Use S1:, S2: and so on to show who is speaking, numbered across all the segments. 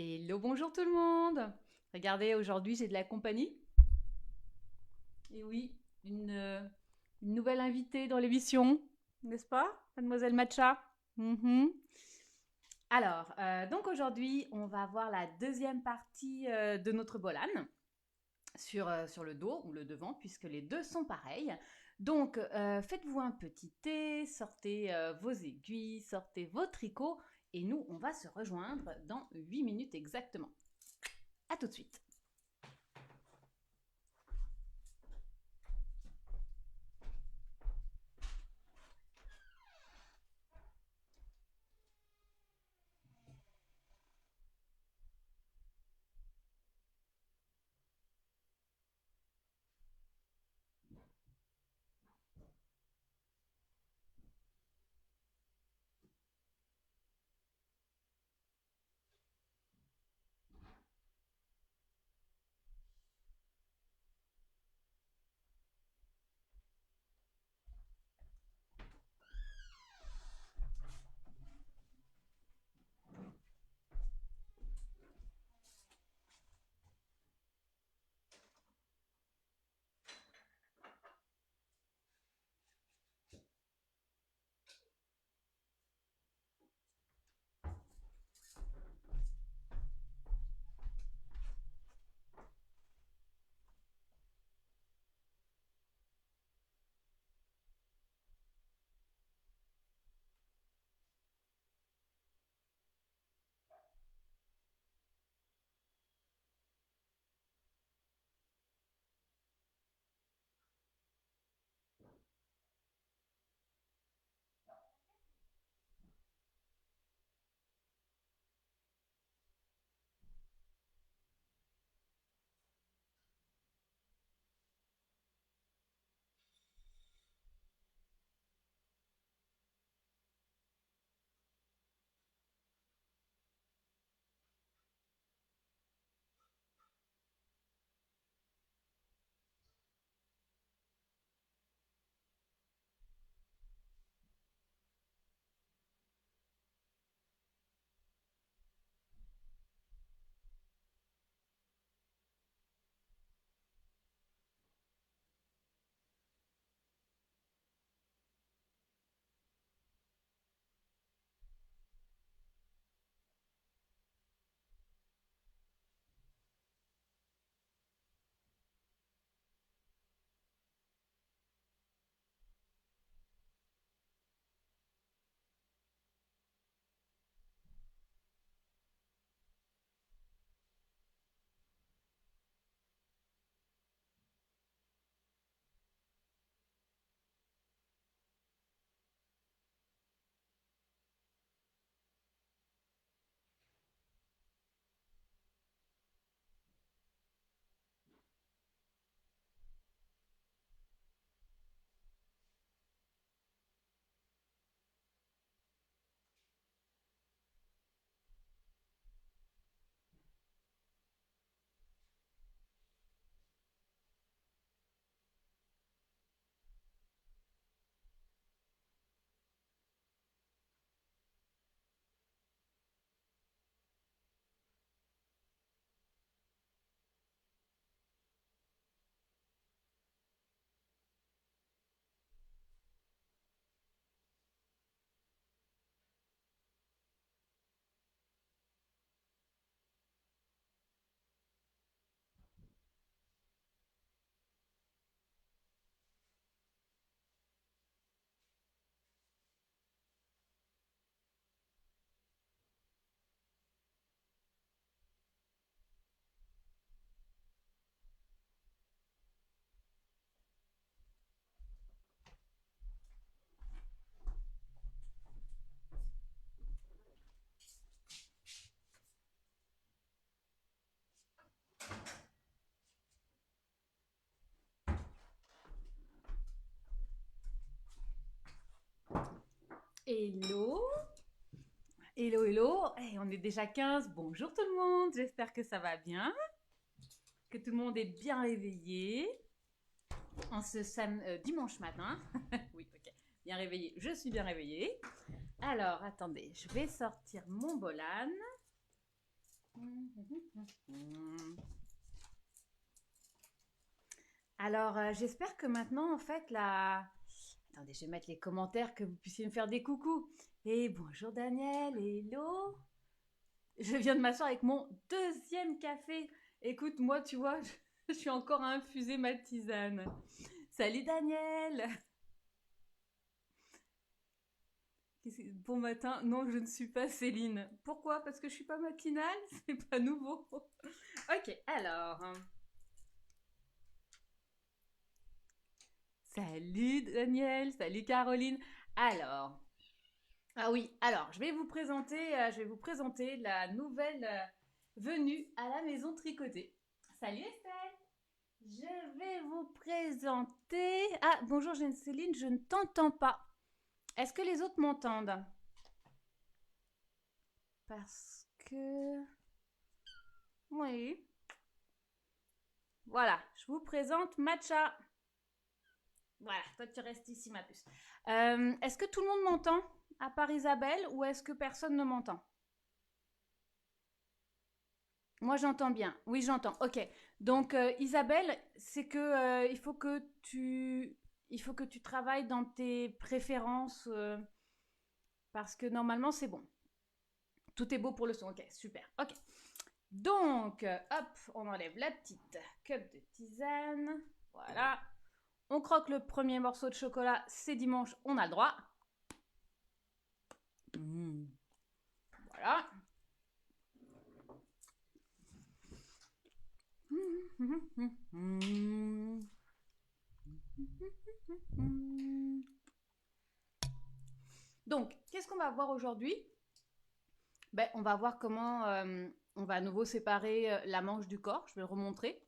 S1: Hello, bonjour tout le monde. Regardez, aujourd'hui j'ai de la compagnie. Et oui, une nouvelle invitée dans l'émission, n'est-ce pas, mademoiselle Matcha? Mhm. Alors, donc aujourd'hui, on va voir la deuxième partie de notre bolane sur le dos ou le devant, puisque les deux sont pareils. Donc, faites-vous un petit thé, sortez vos aiguilles, sortez vos tricots, et nous, on va se rejoindre dans 8 minutes exactement. À tout de suite. Hello, hello, hello. Hey, on est déjà 15. Bonjour tout le monde. J'espère que ça va bien, que tout le monde est bien réveillé en ce dimanche matin. Oui, ok. Bien réveillé. Je suis bien réveillée. Alors, attendez, je vais sortir mon bolane. Alors, j'espère que maintenant, en fait, la... Attendez, je vais mettre les commentaires que vous puissiez me faire des coucous. Et bonjour Daniel, hello. Je viens de m'asseoir avec mon deuxième café. Écoute, moi, tu vois, je suis encore à infuser ma tisane. Salut Daniel. Bon matin. Non, je ne suis pas Céline. Pourquoi? Parce que je suis pas matinale? C'est pas nouveau. Ok, alors. Salut Daniel, salut Caroline. Alors, ah oui, alors je vais vous présenter la nouvelle venue à la maison tricotée. Salut Estelle. Je vais vous présenter. Ah bonjour Céline, je ne t'entends pas. Est-ce que les autres m'entendent? Parce que oui. Voilà, je vous présente Matcha. Voilà, toi tu restes ici ma puce. Est-ce que tout le monde m'entend à part Isabelle ou est-ce que personne ne m'entend? Moi, j'entends bien. Oui, j'entends. Ok. Donc, Isabelle, c'est que il faut que tu travailles dans tes préférences parce que normalement, c'est bon. Tout est beau pour le son. Ok, super. Ok. Donc, hop, on enlève la petite cup de tisane. Voilà. On croque le premier morceau de chocolat. C'est dimanche, on a le droit. Mmh. Voilà. Donc, qu'est-ce qu'on va voir aujourd'hui? Ben, on va voir comment on va à nouveau séparer la manche du corps. Je vais le remontrer.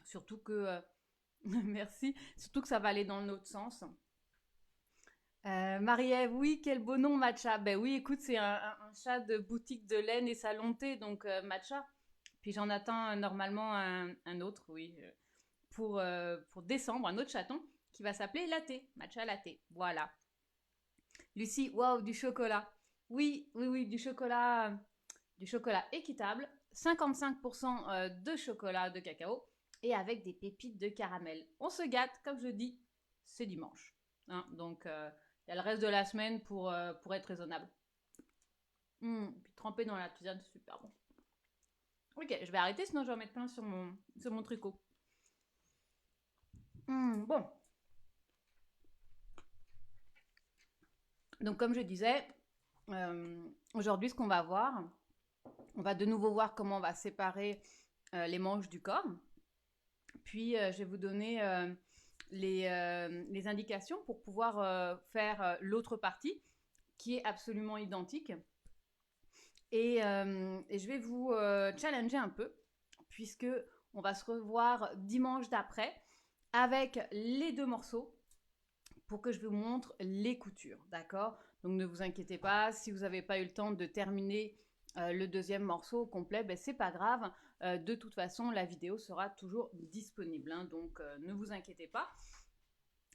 S1: Surtout que, merci, surtout que ça va aller dans l'autre sens. Marie-Ève, oui, quel beau nom, Matcha. Ben oui, écoute, c'est un chat de boutique de laine et salonté, donc Matcha. Puis j'en attends normalement un autre, oui, pour décembre, un autre chaton qui va s'appeler Latte, Matcha Latte. Voilà. Lucie, waouh, du chocolat. Oui, oui, oui, du chocolat équitable, 55% de chocolat de cacao et avec des pépites de caramel. On se gâte, comme je dis, c'est dimanche. Hein, donc, il y a le reste de la semaine pour être raisonnable. Puis tremper dans la tisane, c'est super bon. Ok, je vais arrêter, sinon je vais en mettre plein sur mon tricot. Bon. Donc, comme je disais, aujourd'hui, ce qu'on va voir, on va de nouveau voir comment on va séparer les manches du corps. Puis, je vais vous donner les indications pour pouvoir faire l'autre partie, qui est absolument identique. Et je vais vous challenger un peu, puisque on va se revoir dimanche d'après avec les deux morceaux pour que je vous montre les coutures, d'accord? Donc ne vous inquiétez pas, si vous n'avez pas eu le temps de terminer le deuxième morceau complet, ben, c'est pas grave. De toute façon, la vidéo sera toujours disponible, hein, donc ne vous inquiétez pas.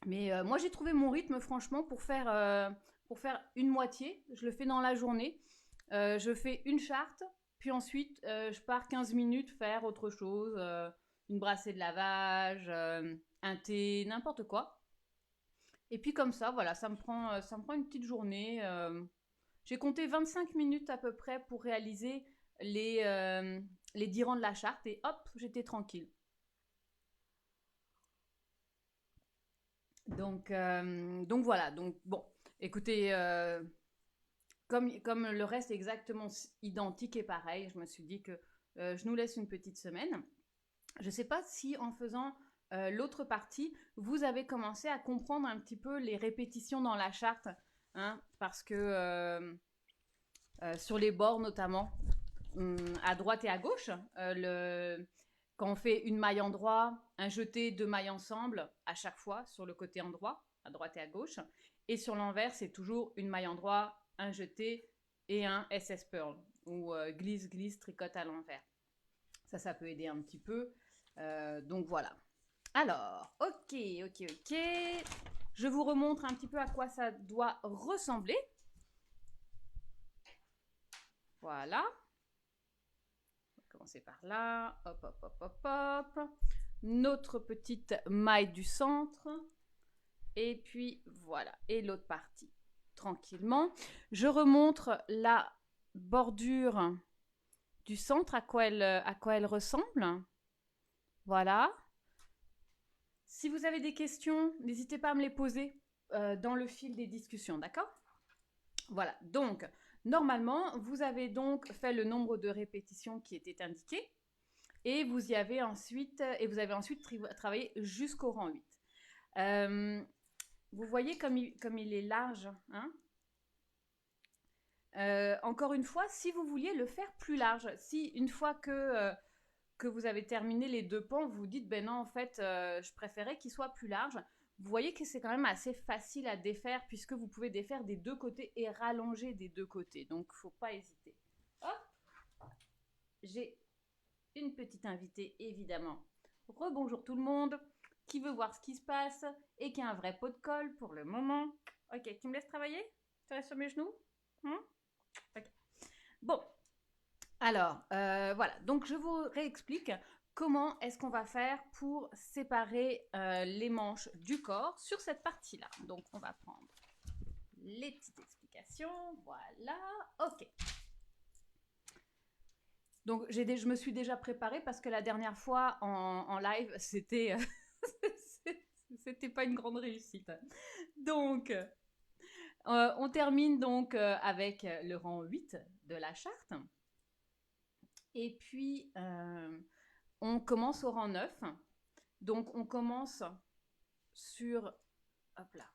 S1: Mais moi, j'ai trouvé mon rythme, franchement, pour faire une moitié. Je le fais dans la journée. Je fais une charte, puis ensuite, je pars 15 minutes faire autre chose, une brassée de lavage, un thé, n'importe quoi. Et puis comme ça, voilà, ça me prend une petite journée. J'ai compté 25 minutes à peu près pour réaliser les 10 rangs de la charte et hop, j'étais tranquille. Donc voilà, donc bon, écoutez, comme le reste est exactement identique et pareil, je me suis dit que je nous laisse une petite semaine. Je ne sais pas si en faisant l'autre partie, vous avez commencé à comprendre un petit peu les répétitions dans la charte, hein, parce que sur les bords notamment, à droite et à gauche, quand on fait une maille endroit, un jeté, deux mailles ensemble, à chaque fois sur le côté endroit, à droite et à gauche, et sur l'envers, c'est toujours une maille endroit, un jeté et un SS Pearl, ou glisse, glisse, tricote à l'envers. Ça peut aider un petit peu. Donc voilà. Alors, ok. Je vous remontre un petit peu à quoi ça doit ressembler. Voilà. commencer par là. Hop, hop, hop, hop, hop. Notre petite maille du centre. Et puis voilà. Et l'autre partie. Tranquillement. Je remontre la bordure du centre, à quoi elle ressemble. Voilà. Si vous avez des questions, n'hésitez pas à me les poser dans le fil des discussions, d'accord? Voilà, donc normalement, vous avez donc fait le nombre de répétitions qui était indiqué et vous avez ensuite travaillé jusqu'au rang 8. Vous voyez comme il est large, hein? Encore une fois, si vous vouliez le faire plus large, si une fois que vous avez terminé les 2 pans, vous vous dites, ben non, en fait, je préférais qu'il soit plus large. Vous voyez que c'est quand même assez facile à défaire puisque vous pouvez défaire des 2 côtés et rallonger des 2 côtés. Donc, il ne faut pas hésiter. Hop, j'ai une petite invitée, évidemment. Rebonjour tout le monde, qui veut voir ce qui se passe et qui a un vrai pot de colle pour le moment. Ok, tu me laisses travailler? Tu restes sur mes genoux? Ok. Bon, alors, voilà, donc je vous réexplique comment est-ce qu'on va faire pour séparer les manches du corps sur cette partie-là. Donc, on va prendre les petites explications, voilà, ok. Donc, je me suis déjà préparée parce que la dernière fois en live, c'était c'était pas une grande réussite. Donc, on termine donc avec le rang 8 de la charte. Et puis, on commence au rang 9. Donc, on commence sur... Hop là.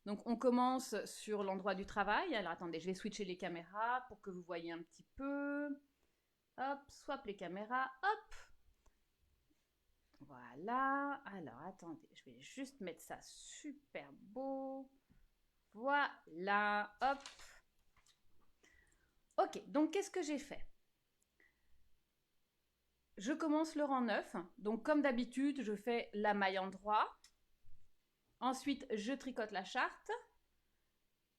S1: Donc, on commence sur l'endroit du travail. Alors, attendez, je vais switcher les caméras pour que vous voyez un petit peu. Hop, swap les caméras. Hop. Voilà. Alors, attendez, je vais juste mettre ça super beau. Voilà. Hop. Ok, donc qu'est-ce que j'ai fait? Je commence le rang 9. Donc, comme d'habitude, je fais la maille en droit. Ensuite, je tricote la charte.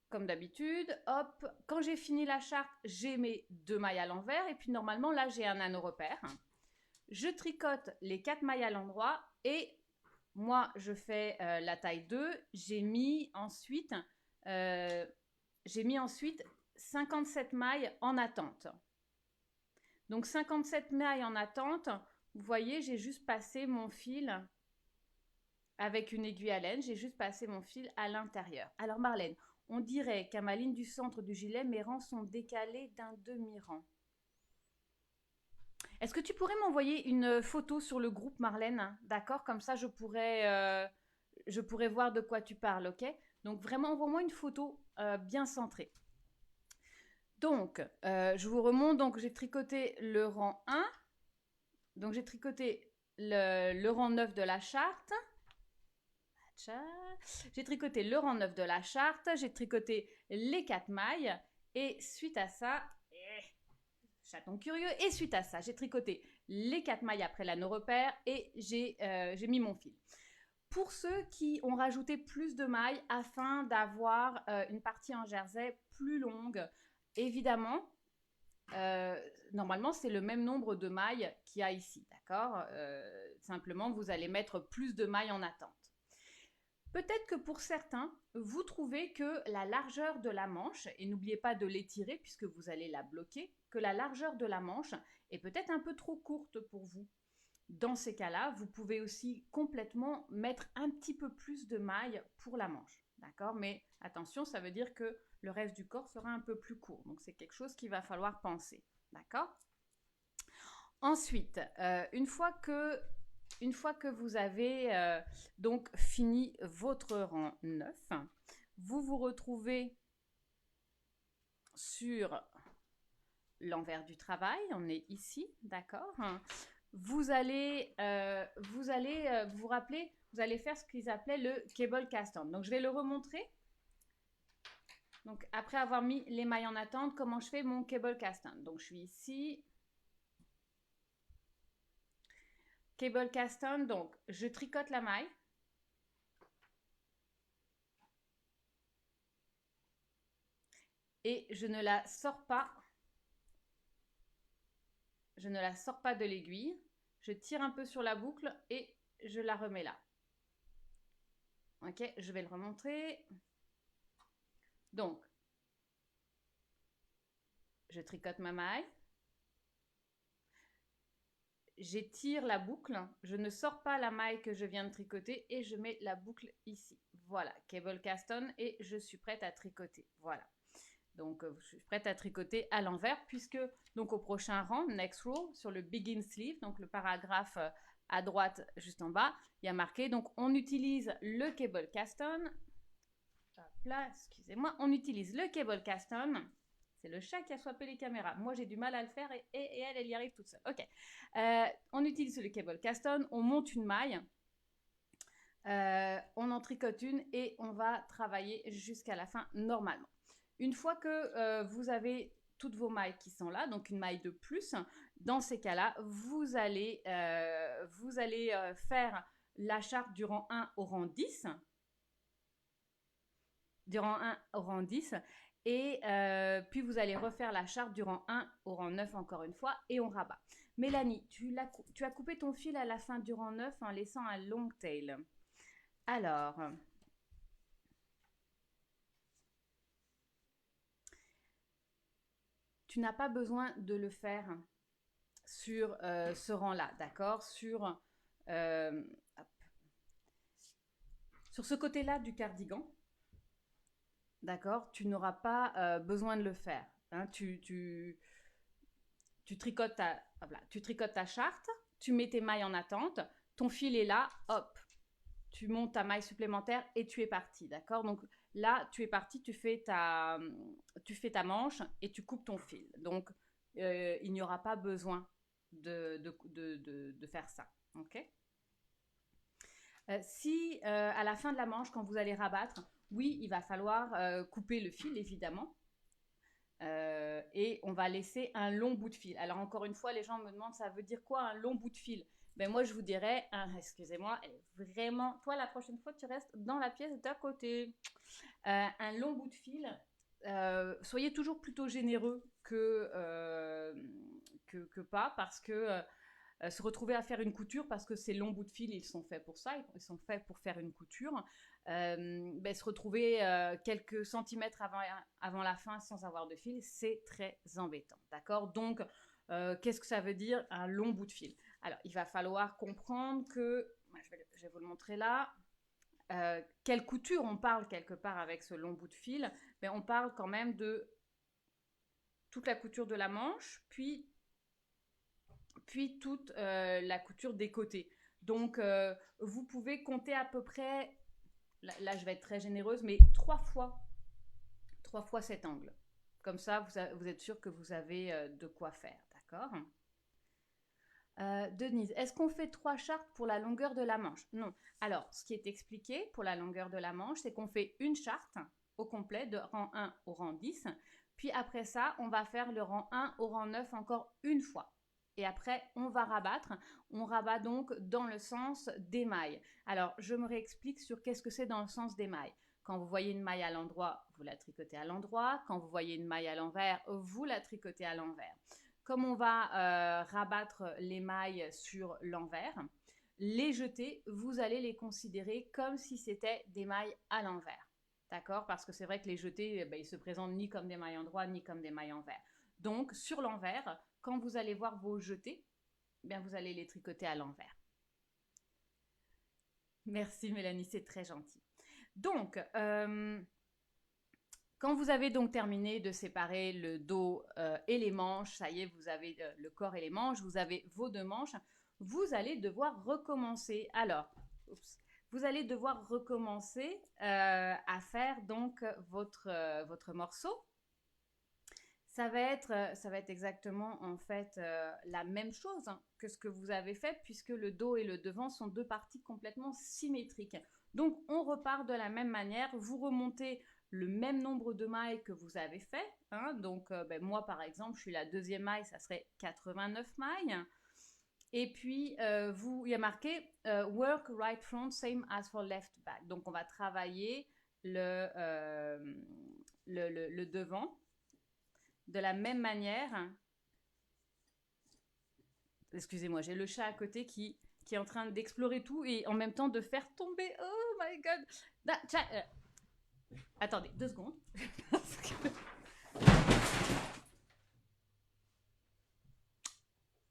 S1: Comme d'habitude, hop, quand j'ai fini la charte, j'ai mes 2 mailles à l'envers et puis normalement là j'ai un anneau repère. Je tricote les 4 mailles à l'endroit et moi je fais la taille 2. J'ai mis ensuite 57 mailles en attente. Donc 57 mailles en attente, vous voyez, j'ai juste passé mon fil avec une aiguille à laine, j'ai juste passé mon fil à l'intérieur. Alors Marlène, on dirait qu'à ma ligne du centre du gilet, mes rangs sont décalés d'un demi-rang. Est-ce que tu pourrais m'envoyer une photo sur le groupe, Marlène? D'accord, comme ça je pourrais voir de quoi tu parles, ok? Donc vraiment, envoie-moi une photo bien centrée. Donc, je vous remonte. Donc, j'ai tricoté le rang 1. Donc, j'ai tricoté le rang 9 de la charte. J'ai tricoté le rang 9 de la charte, j'ai tricoté les 4 mailles et suite à ça, chaton curieux, et suite à ça, j'ai tricoté les 4 mailles après l'anneau repère et j'ai mis mon fil. Pour ceux qui ont rajouté plus de mailles afin d'avoir une partie en jersey plus longue, évidemment, normalement c'est le même nombre de mailles qu'il y a ici, d'accord? Simplement, vous allez mettre plus de mailles en attente. Peut-être que pour certains, vous trouvez que la largeur de la manche, et n'oubliez pas de l'étirer puisque vous allez la bloquer, que la largeur de la manche est peut-être un peu trop courte pour vous. Dans ces cas-là, vous pouvez aussi complètement mettre un petit peu plus de mailles pour la manche. D'accord? Mais attention, ça veut dire que le reste du corps sera un peu plus court. Donc c'est quelque chose qu'il va falloir penser. D'accord? Ensuite, une fois que vous avez donc fini votre rang 9, vous vous retrouvez sur l'envers du travail. On est ici, d'accord? Vous allez vous rappeler, vous allez faire ce qu'ils appelaient le cable cast on. Donc, je vais le remontrer. Donc, après avoir mis les mailles en attente, comment je fais mon cable cast on. Donc, je suis ici. Cable cast on, donc je tricote la maille. Et je ne la sors pas je ne la sors pas de l'aiguille, je tire un peu sur la boucle et je la remets là. Ok, je vais le remontrer. Donc, je tricote ma maille. J'étire la boucle, je ne sors pas la maille que je viens de tricoter et je mets la boucle ici. Voilà, cable cast on et je suis prête à tricoter. Voilà. Donc, je suis prête à tricoter à l'envers puisque, donc au prochain rang, next row, sur le begin sleeve, donc le paragraphe à droite juste en bas, il y a marqué, donc on utilise le cable cast on. Hop là, excusez-moi, on utilise le cable cast on. C'est le chat qui a swappé les caméras. Moi, j'ai du mal à le faire et elle y arrive toute seule. Ok. On utilise le cable cast on, on monte une maille, on en tricote une et on va travailler jusqu'à la fin normalement. Une fois que vous avez toutes vos mailles qui sont là, donc une maille de plus, dans ces cas-là, vous allez faire la charte du rang 1 au rang 10. Du rang 1 au rang 10. Et puis vous allez refaire la charte du rang 1 au rang 9 encore une fois et on rabat. Mélanie, tu as coupé ton fil à la fin du rang 9 en laissant un long tail. Alors, tu n'as pas besoin de le faire sur ce rang-là, d'accord, sur ce côté-là du cardigan, d'accord, tu n'auras pas besoin de le faire. Hein, tu tricotes ta charte, tu mets tes mailles en attente, ton fil est là, hop, tu montes ta maille supplémentaire et tu es parti, d'accord? Donc là, tu es parti, tu fais ta manche et tu coupes ton fil. Donc, il n'y aura pas besoin de faire ça, ok? Si à la fin de la manche, quand vous allez rabattre, oui, il va falloir couper le fil, évidemment. Et on va laisser un long bout de fil. Alors encore une fois, les gens me demandent, ça veut dire quoi un long bout de fil? Ben moi, je vous dirais, excusez-moi, vraiment, toi, la prochaine fois, tu restes dans la pièce d'à côté. Un long bout de fil, soyez toujours plutôt généreux que pas, parce que se retrouver à faire une couture, parce que ces longs bouts de fil, ils sont faits pour ça, ils sont faits pour faire une couture, se retrouver quelques centimètres avant la fin sans avoir de fil, c'est très embêtant, d'accord? Donc, qu'est-ce que ça veut dire un long bout de fil? Alors, il va falloir comprendre que, je vais vous le montrer là, quelle couture on parle quelque part avec ce long bout de fil? Mais on parle quand même de toute la couture de la manche, puis toute la couture des côtés. Donc, vous pouvez compter à peu près, là je vais être très généreuse, mais 3 fois cet angle. Comme ça, vous êtes sûr que vous avez de quoi faire, d'accord? Denise, est-ce qu'on fait 3 chartes pour la longueur de la manche? Non. Alors, ce qui est expliqué pour la longueur de la manche, c'est qu'on fait une charte au complet de rang 1 au rang 10. Puis après ça, on va faire le rang 1 au rang 9 encore une fois. Et après, on va rabattre. On rabat donc dans le sens des mailles. Alors, je me réexplique sur qu'est-ce que c'est dans le sens des mailles. Quand vous voyez une maille à l'endroit, vous la tricotez à l'endroit. Quand vous voyez une maille à l'envers, vous la tricotez à l'envers. Comme on va rabattre les mailles sur l'envers, les jeter, vous allez les considérer comme si c'était des mailles à l'envers. D'accord? Parce que c'est vrai que les jetés, ils se présentent ni comme des mailles endroit, ni comme des mailles envers. Donc, sur l'envers, quand vous allez voir vos jetés, vous allez les tricoter à l'envers. Merci Mélanie, c'est très gentil. Donc, quand vous avez donc terminé de séparer le dos et les manches, ça y est, vous avez le corps et les manches, vous avez vos 2 manches, vous allez devoir recommencer. Alors, vous allez devoir recommencer à faire donc votre morceau. Ça va être exactement en fait la même chose que ce que vous avez fait, puisque le dos et le devant sont 2 parties complètement symétriques. Donc on repart de la même manière, vous remontez le même nombre de mailles que vous avez fait. Hein, donc moi par exemple, je suis la 2e maille, ça serait 89 mailles. Et puis il y a marqué work right front same as for left back. Donc on va travailler le devant de la même manière excusez-moi, j'ai le chat à côté qui est en train d'explorer tout et en même temps de faire tomber. Oh my god. Attendez, 2 secondes.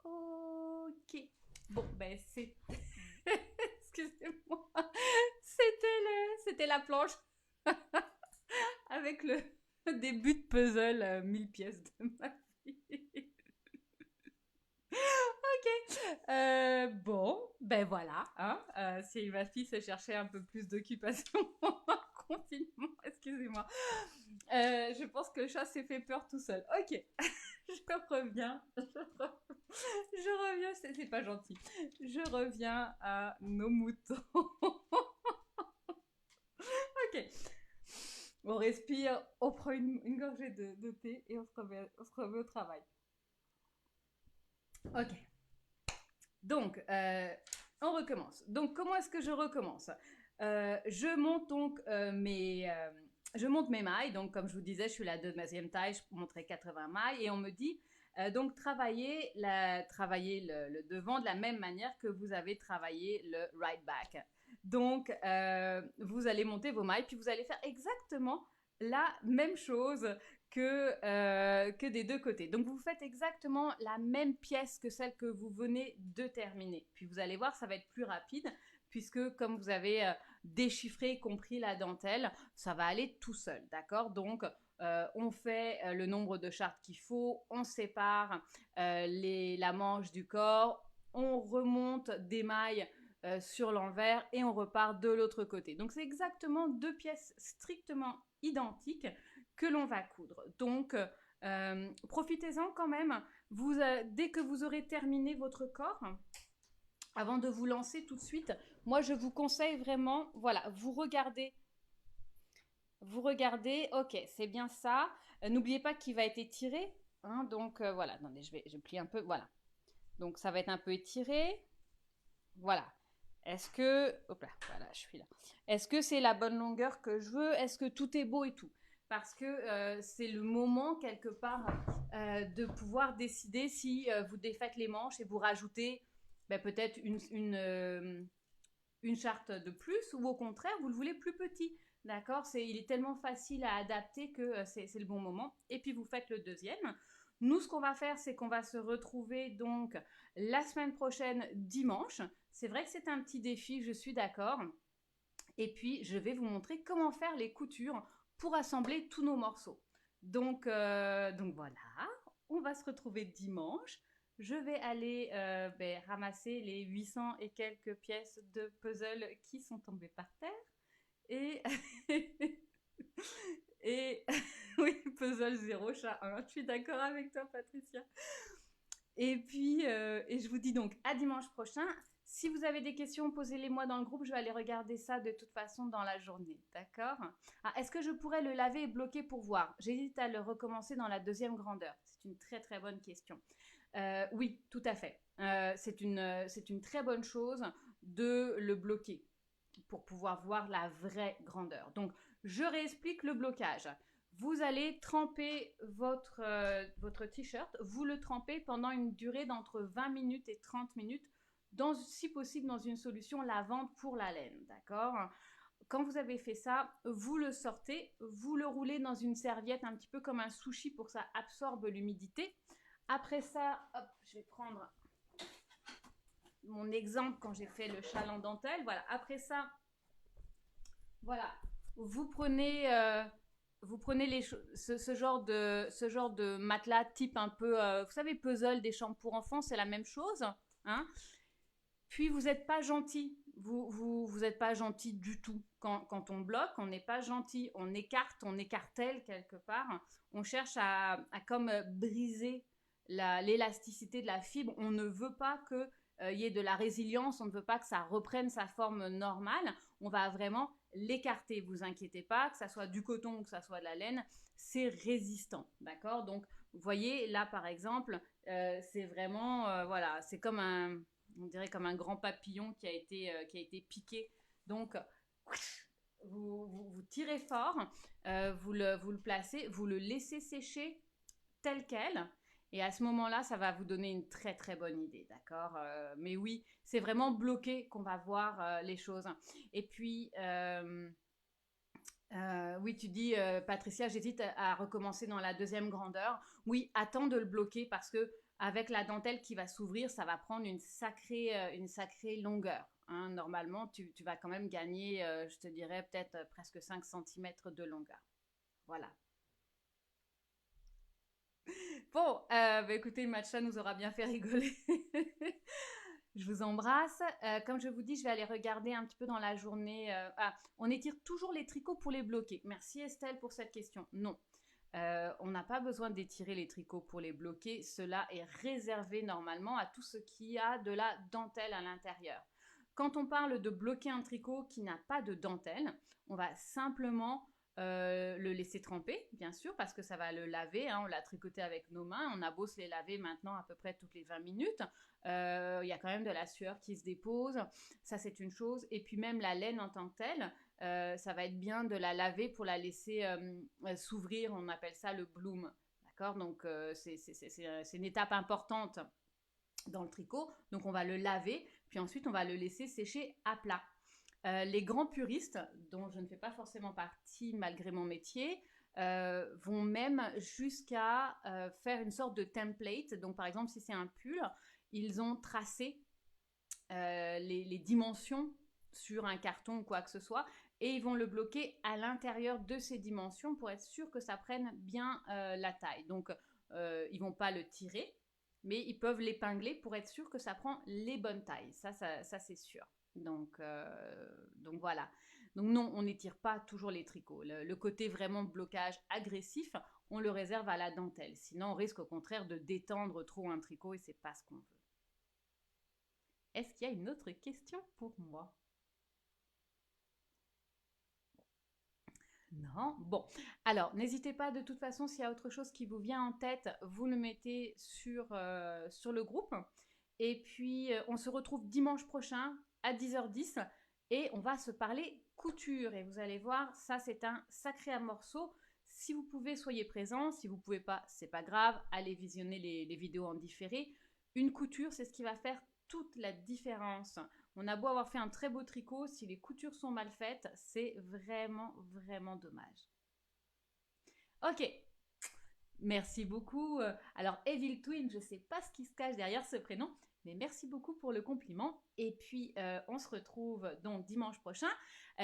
S1: Ok. Bon, ben c'est... Excusez-moi. C'était la planche avec le début de puzzle 1000 pièces de ma fille. Ok. Bon, ben voilà. Hein, si ma fille se cherchait un peu plus d'occupation pendant le confinement, excusez-moi. Je pense que le chat s'est fait peur tout seul. Ok. Je reviens. Je reviens. C'est pas gentil. Je reviens à nos moutons. Ok. On respire, on prend une gorgée de thé et on se remet au travail. Ok. Donc, on recommence. Donc, comment est-ce que je recommence? Je monte donc je monte mes mailles. Donc, comme je vous disais, je suis la 2e taille, je monterai 80 mailles. Et on me dit, donc, travaillez le devant de la même manière que vous avez travaillé le right back. Donc, vous allez monter vos mailles, puis vous allez faire exactement la même chose que des 2 côtés. Donc, vous faites exactement la même pièce que celle que vous venez de terminer. Puis, vous allez voir, ça va être plus rapide, puisque comme vous avez déchiffré, compris la dentelle, ça va aller tout seul, d'accord? Donc, on fait le nombre de chartes qu'il faut, on sépare la manche du corps, on remonte des mailles sur l'envers et on repart de l'autre côté. Donc, c'est exactement 2 pièces strictement identiques que l'on va coudre. Donc, profitez-en quand même. Dès que vous aurez terminé votre corps, avant de vous lancer tout de suite, moi, je vous conseille vraiment, voilà, vous regardez, ok, c'est bien ça. N'oubliez pas qu'il va être étiré. Hein, donc, voilà, attendez, je plie un peu, voilà. Donc, ça va être un peu étiré. Voilà. Est-ce que... Hop là, voilà, je suis là. Est-ce que c'est la bonne longueur que je veux? Est-ce que tout est beau et tout? Parce que c'est le moment, quelque part, de pouvoir décider si vous défaites les manches et vous rajoutez peut-être une charte de plus ou au contraire, vous le voulez plus petit. D'accord? Il est tellement facile à adapter que c'est le bon moment. Et puis, vous faites le deuxième. Nous, ce qu'on va faire, c'est qu'on va se retrouver donc la semaine prochaine, dimanche. C'est vrai que c'est un petit défi, je suis d'accord. Et puis, je vais vous montrer comment faire les coutures pour assembler tous nos morceaux. Donc voilà, on va se retrouver dimanche. Je vais aller ramasser les 800 et quelques pièces de puzzle qui sont tombées par terre. Et, et oui, puzzle 0, chat 1. Je suis d'accord avec toi, Patricia. Et puis, et je vous dis donc à dimanche prochain. Si vous avez des questions, posez-les-moi dans le groupe. Je vais aller regarder ça de toute façon dans la journée. D'accord? Est-ce que je pourrais le laver et bloquer pour voir? J'hésite à le recommencer dans la 2e grandeur. C'est une très très bonne question. Oui, tout à fait. C'est une très bonne chose de le bloquer pour pouvoir voir la vraie grandeur. Donc, je réexplique le blocage. Vous allez tremper votre t-shirt, vous le trempez pendant une durée d'entre 20 minutes et 30 minutes, si possible dans une solution lavande pour la laine, d'accord? Quand vous avez fait ça, vous le sortez, vous le roulez dans une serviette un petit peu comme un sushi pour que ça absorbe l'humidité. Après ça, hop, je vais prendre mon exemple quand j'ai fait le châle en dentelle. Voilà, après ça, voilà, vous prenez ce genre de matelas type un peu, vous savez, puzzle des chambres pour enfants, c'est la même chose. Hein. Puis vous n'êtes pas gentil. Vous n'êtes pas gentil du tout. Quand on bloque, on n'est pas gentil. On écartèle quelque part. On cherche à comme briser l'élasticité de la fibre. On ne veut pas que y ait de la résilience, on ne veut pas que ça reprenne sa forme normale, on va vraiment l'écarter, vous inquiétez pas, que ça soit du coton ou que ça soit de la laine, c'est résistant, d'accord? Donc, vous voyez, là, par exemple, c'est vraiment, voilà, c'est comme on dirait comme un grand papillon qui a été piqué, donc, vous tirez fort, vous le placez, vous le laissez sécher tel quel, Et à ce moment-là, ça va vous donner une très très bonne idée, d'accord? Mais oui, c'est vraiment bloqué qu'on va voir les choses. Et puis, oui, tu dis, Patricia, j'hésite à recommencer dans la deuxième grandeur. Oui, attends de le bloquer parce que avec la dentelle qui va s'ouvrir, ça va prendre une sacrée longueur, hein. Normalement, tu vas quand même gagner, je te dirais, peut-être presque 5 centimètres de longueur. Voilà. Bon, bah écoutez, Matcha nous aura bien fait rigoler. Je vous embrasse. Comme je vous dis, je vais aller regarder un petit peu dans la journée. On étire toujours les tricots pour les bloquer. Merci Estelle pour cette question. Non. On n'a pas besoin d'étirer les tricots pour les bloquer. Cela est réservé normalement à tout ce qui a de la dentelle à l'intérieur. Quand on parle de bloquer un tricot qui n'a pas de dentelle, on va simplement le laisser tremper, bien sûr, parce que ça va le laver, hein. On l'a tricoté avec nos mains. On a beau se les laver maintenant à peu près toutes les 20 minutes. Il y a quand même de la sueur qui se dépose. Ça, c'est une chose. Et puis même la laine en tant que telle, ça va être bien de la laver pour la laisser s'ouvrir. On appelle ça le bloom. D'accord? Donc, c'est une étape importante dans le tricot. Donc, on va le laver, puis ensuite, on va le laisser sécher à plat. Les grands puristes, dont je ne fais pas forcément partie malgré mon métier, vont même jusqu'à faire une sorte de template. Donc, par exemple, si c'est un pull, ils ont tracé les dimensions sur un carton ou quoi que ce soit, et ils vont le bloquer à l'intérieur de ces dimensions pour être sûr que ça prenne bien la taille. Donc, ils vont pas le tirer, mais ils peuvent l'épingler pour être sûr que ça prend les bonnes tailles. Ça c'est sûr. Donc voilà. Donc non, on n'étire pas toujours les tricots. Le côté vraiment blocage agressif, on le réserve à la dentelle. Sinon, on risque au contraire de détendre trop un tricot et c'est pas ce qu'on veut. Est-ce qu'il y a une autre question pour moi? Non? Bon. Alors, n'hésitez pas de toute façon, s'il y a autre chose qui vous vient en tête, vous le mettez sur le groupe. Et puis, on se retrouve dimanche prochain à 10h10 et on va se parler couture. Et vous allez voir, ça, c'est un sacré morceau. Si vous pouvez, soyez présents. Si vous ne pouvez pas, c'est pas grave. Allez visionner les vidéos en différé. Une couture, c'est ce qui va faire toute la différence. On a beau avoir fait un très beau tricot, si les coutures sont mal faites, c'est vraiment, vraiment dommage. Ok, merci beaucoup. Alors, Evil Twin, je ne sais pas ce qui se cache derrière ce prénom, mais merci beaucoup pour le compliment. Et puis, on se retrouve donc dimanche prochain.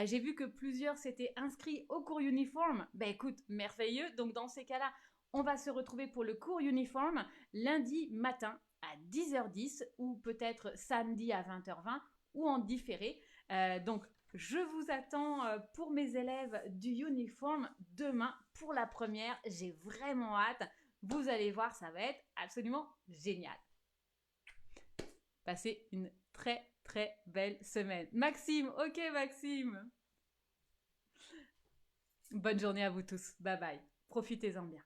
S1: J'ai vu que plusieurs s'étaient inscrits au cours uniforme. Ben écoute, merveilleux. Donc, dans ces cas-là, on va se retrouver pour le cours uniforme lundi matin à 10h10 ou peut-être samedi à 20h20 ou en différé. Donc, je vous attends pour mes élèves du uniforme demain pour la première. J'ai vraiment hâte. Vous allez voir, ça va être absolument génial. Passez une très très belle semaine. Maxime, ok Maxime. Bonne journée à vous tous. Bye bye. Profitez-en bien.